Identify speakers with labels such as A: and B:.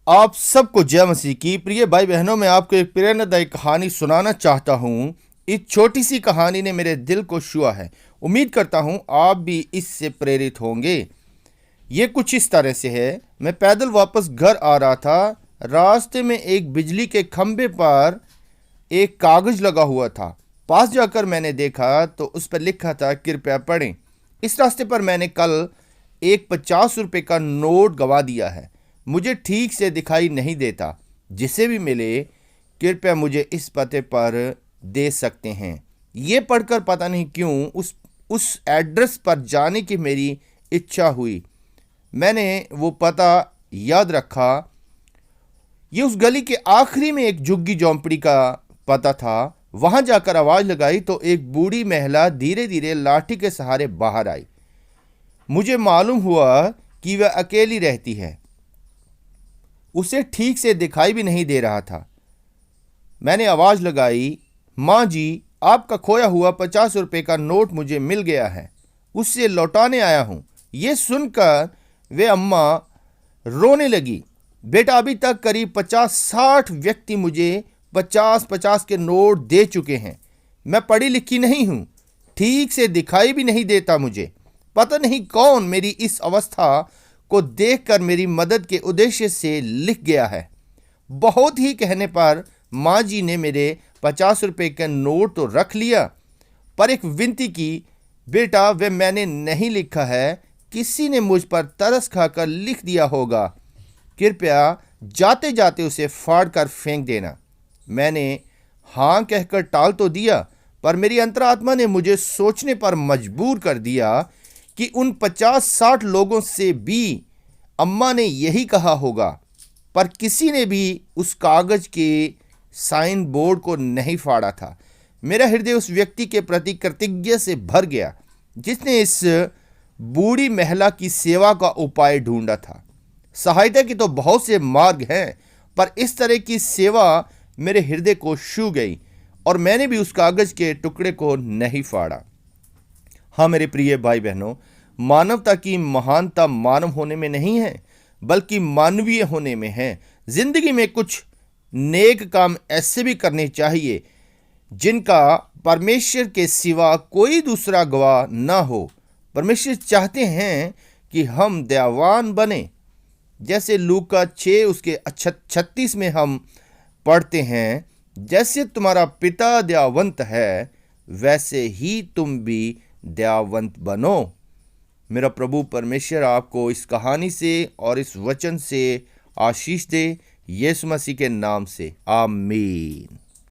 A: आप सबको जय मसीह की। प्रिय भाई बहनों, मैं आपको एक प्रेरणादायी कहानी सुनाना चाहता हूँ। इस छोटी सी कहानी ने मेरे दिल को छुआ है। उम्मीद करता हूँ आप भी इससे प्रेरित होंगे। ये कुछ इस तरह से है। मैं पैदल वापस घर आ रहा था। रास्ते में एक बिजली के खंभे पर एक कागज लगा हुआ था। पास जाकर मैंने देखा तो उस पर लिखा था, कृपया पढ़ें। इस रास्ते पर मैंने कल एक 50 रुपये का नोट गवा दिया है। मुझे ठीक से दिखाई नहीं देता। जिसे भी मिले कृपया मुझे इस पते पर दे सकते हैं। ये पढ़कर पता नहीं क्यों उस एड्रेस पर जाने की मेरी इच्छा हुई। मैंने वो पता याद रखा। ये उस गली के आखिरी में एक झुग्गी झोंपड़ी का पता था। वहां जाकर आवाज लगाई तो एक बूढ़ी महिला धीरे धीरे लाठी के सहारे बाहर आई। मुझे मालूम हुआ कि वह अकेली रहती है। उसे ठीक से दिखाई भी नहीं दे रहा था। मैंने आवाज लगाई, माँ जी, आपका खोया हुआ 50 रुपये का नोट मुझे मिल गया है, उससे लौटाने आया हूँ। ये सुनकर वे अम्मा रोने लगी। बेटा, अभी तक करीब 50-60 व्यक्ति मुझे 50-50 के नोट दे चुके हैं। मैं पढ़ी लिखी नहीं हूँ, ठीक से दिखाई भी नहीं देता मुझे। पता नहीं कौन मेरी इस अवस्था को देखकर मेरी मदद के उद्देश्य से लिख गया है। बहुत ही कहने पर माँ जी ने मेरे 50 रुपये का नोट तो रख लिया, पर एक विनती की, बेटा वे मैंने नहीं लिखा है, किसी ने मुझ पर तरस खाकर लिख दिया होगा। कृपया जाते जाते उसे फाड़ कर फेंक देना। मैंने हाँ कहकर टाल तो दिया, पर मेरी अंतरात्मा ने मुझे सोचने पर मजबूर कर दिया कि उन 50-60 लोगों से भी अम्मा ने यही कहा होगा। पर किसी ने भी उस कागज के साइन बोर्ड को नहीं फाड़ा था। मेरा हृदय उस व्यक्ति के प्रति कृतज्ञता से भर गया जिसने इस बूढ़ी महिला की सेवा का उपाय ढूंढा था। सहायता के तो बहुत से मार्ग हैं, पर इस तरह की सेवा मेरे हृदय को छू गई और मैंने भी उस कागज के टुकड़े को नहीं फाड़ा। हाँ मेरे प्रिय भाई बहनों, मानवता की महानता मानव होने में नहीं है, बल्कि मानवीय होने में है। जिंदगी में कुछ नेक काम ऐसे भी करने चाहिए जिनका परमेश्वर के सिवा कोई दूसरा गवाह न हो। परमेश्वर चाहते हैं कि हम दयावान बने। जैसे लूका 6 उसके 36 में हम पढ़ते हैं, जैसे तुम्हारा पिता दयावंत है वैसे ही तुम भी दयावंत बनो। मेरा प्रभु परमेश्वर आपको इस कहानी से और इस वचन से आशीष दे। यीशु मसीह के नाम से आमीन।